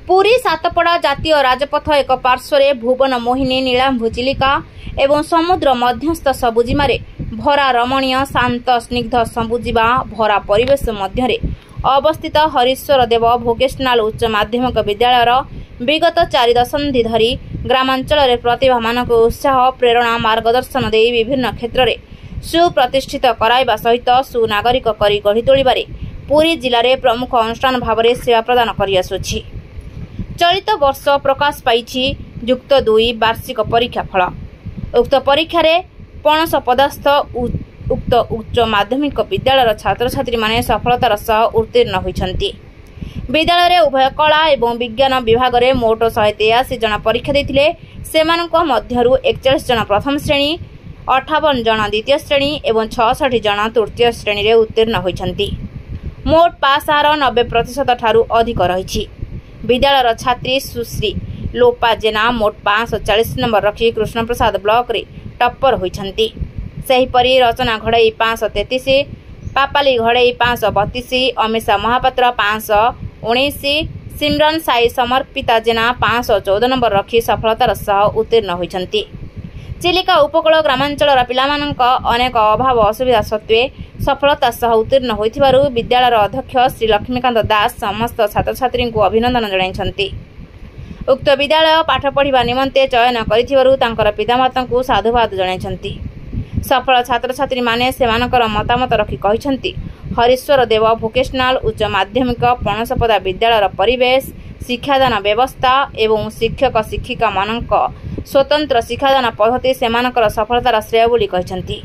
पुरी सातपड़ा जातीय राजपथ एक पार्श्व भुवन मोहिनी नीलांभु चिलिका एवं समुद्र मध्यस्थ सबुजिमारे भरा रमणीय शांत स्निग्ध सबुजिमा भरा परिवेश मध्य अवस्थित हरीश्वर देव भोकेशनाल उच्च माध्यमिक विद्यालयर विगत 4 दशंधि धरी ग्रामांचल प्रतिभा मानक उत्साह प्रेरणा मार्गदर्शन दे विभिन्न क्षेत्र में सुप्रतिष्ठित कराइबा सहित सुनागरिक करी गढ़ी तोलिबारे पुरी जिले में प्रमुख अनुष्ठान भाव में सेवा प्रदान करिआसुछि। चलित वर्ष प्रकाश पाई युक्त 2 वार्षिक परीक्षा फल। उक्त परीक्षा पणस पदस्थ उक्त उच्च माध्यमिक विद्यालय छात्र छात्री माने सफलतार सह उत्तीर्ण होइछन्ति। विद्यालय उभय कला एवं विज्ञान विभाग में मोट 183 जन परीक्षा देथिले। सेमानक मध्यरु 41 जन प्रथम श्रेणी, 58 जन द्वितीय श्रेणी एवं 66 जन तृतीय श्रेणी रे उत्तीर्ण होइछन्ति। मोट पास हार 90% ठारू अधिक रहिछि। विद्यालय छात्री सुश्री लोपा जेना मोट 540 नंबर रखी कृष्ण प्रसाद ब्लॉक रे टप्पर होइछन्ति। सेहीपरि रचना घड़ई 533, पापाली घड़ई 532, अमिषा महापात्र 519, सिमरन साई समर्पिता जेना 514 नंबर रखी सफलतार सह उत्तीर्ण होइछन्ति। चिलिका उपकूल ग्रामांचल पिलामानंक अनेक अभाव असुविधा सत्वे सफलता सह उत्तीर्ण होइथिबारु विद्यालयर अध्यक्ष श्री लक्ष्मीकांत दास समस्त छात्र छात्री को अभिनंदन जणाइछन्ति। उक्त विद्यालय पाठ पढ़िबा निमंते चयन करिथिबारु तांकर पितामाता को साधुवाद जणाइछन्ति। सफल छात्र छात्री माने सेमानकर मतामत रखी कहिछन्ति हरीश्वर देव भोकेशनाल उच्च माध्यमिक पणसपदा विद्यालयर परिवेश शिक्षादान व्यवस्था एवं शिक्षक शिक्षिका मानक स्वतंत्र शिक्षादान पद्धति सेमानकर सफलतार श्रेय बोली कहिछन्ति।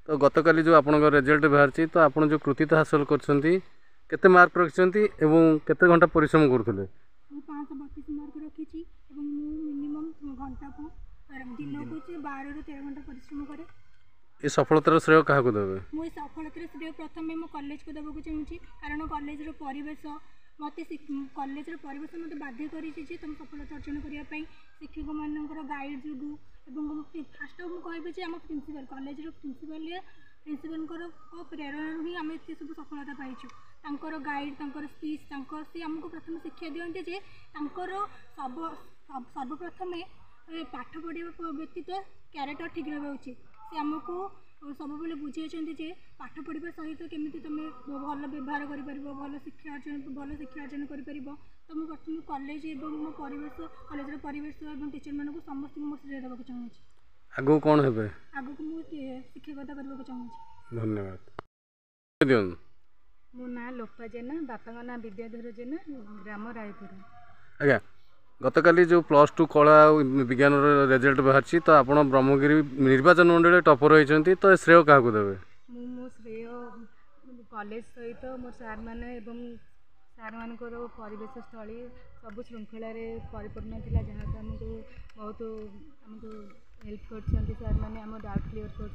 तो गतकाली जो आपन रिजल्ट बाहर तो आपन जो कृतित्व हासिल करछन्ति केते मार्क रखछन्ति एवं केते घंटा परिश्रम करथले? 532 मार्क रखिछि एवं मिनिमम घंटा को दिन को 12 ରୁ 13 घंटा परिश्रम करे। ए सफलतार श्रेय काहा को देबे? मु सफलतार श्रेय प्रथम मु कॉलेज को देबो चाहूछि कारण कॉलेज रो परिवेश मते मते बाध्य करिछि जे तुम सफलता अर्जन करिया पई शिक्षक मानकर गाइड जुगु एवं फास्ट मु कहबे जे हम प्रिंसिपल कॉलेज रो प्रिंसिपल को प्रेरणा ही आम एत सब सफलता पाइछु। तांकर गाइड तांकर स्पीच तांकर से हमको प्रथम शिक्षा दियंते जे तांकर सर्वप्रथम पाठ पढ़ा व्यतीत क्यारेक्टर ठीक रहा उचित। से आमको सब बेले बुझाई जे पाठ पढ़ा सहित केमी तुम भल व्यवहार कर भल शिक्षा अर्जन कर तो मुझे प्रथम कॉलेज और मो परिवेश कॉलेज परिवेश और टीचर मान समस्त मो श्रेय देवाक चाहूँगी। आगु कौन हेबे? आगु को मु शिक्षकता करबाक चाहूँगी। धन्यवाद। मो ना लोपा जेना बापा ना विद्याधर जेना ग्राम रायपुर। आज्ञा गतकाली जो +2 कला विज्ञान रिजल्ट बाहर तो आप ब्रह्मगिरी निर्वाचन मंडल टपर होती तो श्रेय क्या देवे? मो श्रेय कॉलेज सहित मोर सार मान एवं सार मान परिवेश स्थली सब श्रृंखला परिपूर्ण था जहाँ आमको बहुत आमको हेल्प कर सार मैंने आम डाउट क्लीयर कर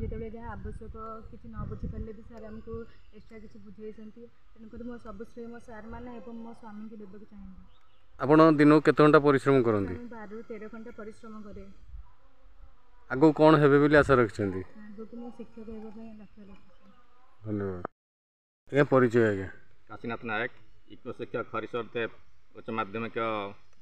जो जहाँ आवश्यक किसी न बुझीपारे भी सार आमको एक्सट्रा किसी बुझे तेणुक मो सब श्रेय मो सार मैंने मो स्वामी को देवाक चाहूँगी। आपण दिन केते घंटा परिश्रम करंती? 12 ରୁ 13 घंटा परिश्रम करे। आगो कौन हेबे बोली आशा रखछन्ती? आगो को शिक्षक हेबे पे लक्ष्य रखछन्ती। धन्यवाद। ए परिचय आगे काशीनाथ नायक इको शिक्षक हरीश्वर देव उच्च माध्यमिक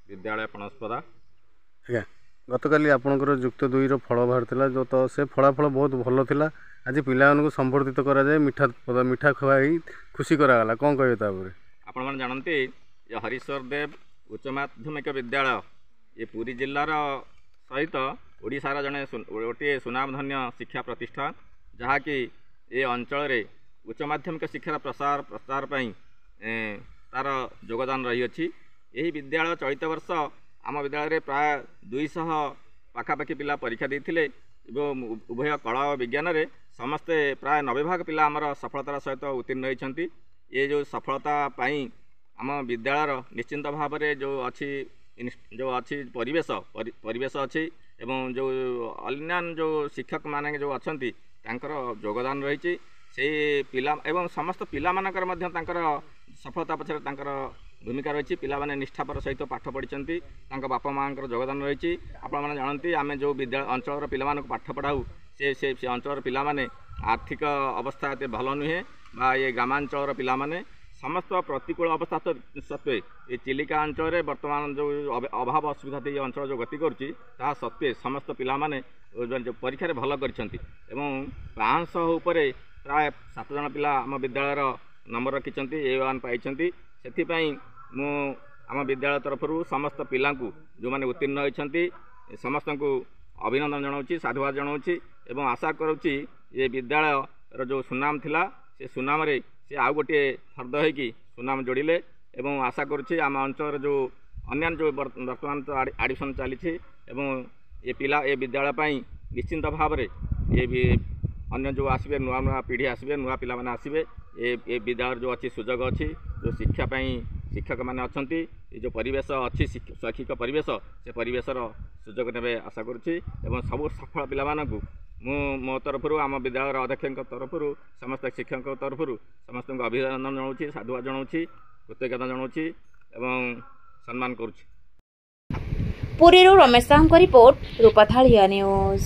विद्यालय पणसपदा। आज्ञा गतकाली आपनकर युक्त 2 रो फल बाहर जो तो से फलाफल बहुत भल थिला। आज पिला को संवर्धित करा जाए मिठा खुआई खुशी करागला कौन कहबे तापर? आपण माने जानंती ये हरीश्वर देव उच्च माध्यमिक विद्यालय ये पुरी जिलार सहित ओडिशार जड़े गोटे सुनामधन्य शिक्षा प्रतिष्ठान जहाँकि ये अंचल उच्च माध्यमिक शिक्षार प्रसार तार योगदान रही अछि। यही विद्यालय चलित वर्ष आम विद्यालय प्राय 200 पाखापाखि पिला परीक्षा देते एवं उभय कला और विज्ञान रे समस्ते प्राय 90 भाग पिला आमर सफलतार सहित उत्तीर्ण होइछन्ति। ये जो सफलता पाई आम विद्यालय निश्चिंत भाव में जो अच्छी परिवेश अच्छी एवं जो अन्य जो शिक्षक माने जो अच्छी तांकर योगदान रही से पिला एवं समस्त पिला मानकर मध्य तांकर सफलता पछरे तांकर भूमिका रही। पिला माने निष्ठापर सहित पाठ पढ़ी बापा माँ योगदान रही। आपण मैंने जानती आम जो विद्यालय अंचल पिला पाठ पढ़ाऊ से अंचल पिला माने आर्थिक अवस्था एत भल नुहे बा ये ग्रामांचल पिलामाने समस्त प्रतिकूल अवस्था सत्वे ये चिलिका अंचल बर्तमान जो अभाव असुविधा ये अंचल जो गति करुच्ची ता सत्वे समस्त पिलामाने जो परीक्षा भल कर 500 उपरे प्राय 7 जन पिला आम विद्यालय नंबर रखिंट A1 पाई से मु आम विद्यालय तरफ समस्त पिला जो मैंने उत्तीर्ण होती समस्त को अभिनंदन जनाऊँ साधुवाद जनाऊँ एवं आशा करुच्ची ये विद्यालय जो सुनाम थिला से सुनाम रे से आउ गोटे फर्द होगी सुनाम जोड़िले एवं आशा करुच्ची आम अंचल जो अन्य जो बर्तमान तो आडिशन चली ये पिला ये विद्यालय निश्चिंत भाव में ये भी अन्य जो आसबे नुआ नुआ पीढ़ी आसबे नुआ पिला माने आसबे ये विद्यालय जो अच्छी सुजोग अच्छी जो शिक्षा शिक्षक मैंने अच्छा जो परिवेश अच्छी शैक्षिक परिवेश से परिवेशर सुजोग ने आशा करुच्ची एवं सब सफल पिला मो तरफ आम विद्यालय अध्यक्ष तरफ समस्त शिक्षक तरफ समस्त को अभिनंदन जनाऊँ साधुवाद जनाऊँ कृतज्ञता जनाऊँ एवं सम्मान करुच्ची। पुरीरू रमेश साहू रिपोर्ट रूपाथालिया न्यूज।